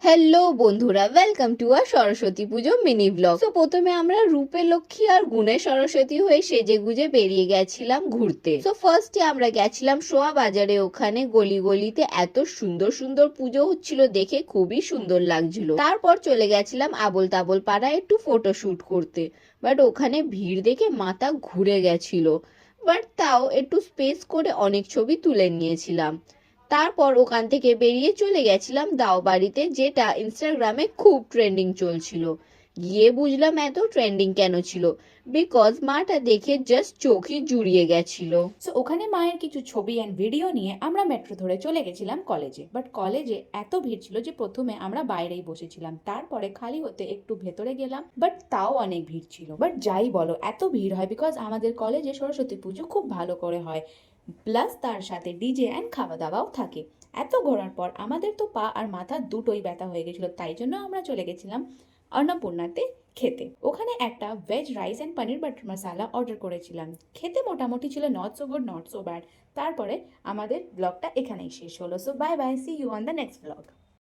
Hello বন্ধুরা, welcome to R Saraswati Puja mini blog. তো প্রথমে আমরা রূপে লক্ষ্মী আর গুণে সরস্বতী হয়ে সেজে গুজে বেরিয়ে গেছিলাম ঘুরতে। তো ফার্স্টে আমরা গেছিলাম সোয়া বাজারে। ওখানে গলি গলিতে এত সুন্দর সুন্দর পুজো হচ্ছিল, দেখে খুবই সুন্দর লাগছিল। তারপর চলে গেছিলাম আবোল তাবোল পাড়ায় একটু ফটোশুট করতে। বাট ওখানে ভিড় দেখে মাথা ঘুরে গেছিল, বাট তাও একটু স্পেস করে অনেক ছবি তুলে নিয়েছিলাম। তারপর ওখান থেকে বেরিয়ে চলে গেছিলাম দাও বাড়িতে, যেটা ইনস্টাগ্রামে খুব ট্রেন্ডিং চলছিল। গিয়ে বুঝলাম এত ট্রেন্ডিং কেন ছিল, বিকজ মাটা দেখে জাস্ট চোখই জুড়িয়ে গেছিল। সো ওখানে মায়ের কিছু ছবি অ্যান্ড ভিডিও নিয়ে আমরা মেট্রো ধরে চলে গেছিলাম কলেজে। বাট কলেজে এত ভিড় ছিল যে প্রথমে আমরা বাইরেই বসেছিলাম, তারপরে খালি হতে একটু ভেতরে গেলাম, বাট তাও অনেক ভিড় ছিল। বাট যাই বলো, এত ভিড় হয় বিকজ আমাদের কলেজে সরস্বতী পুজো খুব ভালো করে হয়, প্লাস তার সাথে ডিজে অ্যান্ড খাওয়া দাওয়াও থাকে। এত ঘোরার পর আমাদের তো পা আর মাথা দুটোই ব্যথা হয়ে গেছিলো, তাই জন্য আমরা চলে গেছিলাম অন্নপূর্ণাতে খেতে। ওখানে একটা veg rice and paneer butter masala order করেছিলাম। খেতে মোটামুটি ছিল, not so good not so bad. তারপরে আমাদের ব্লগটা এখানেই শেষ হলো। So bye bye, see you on the next blog.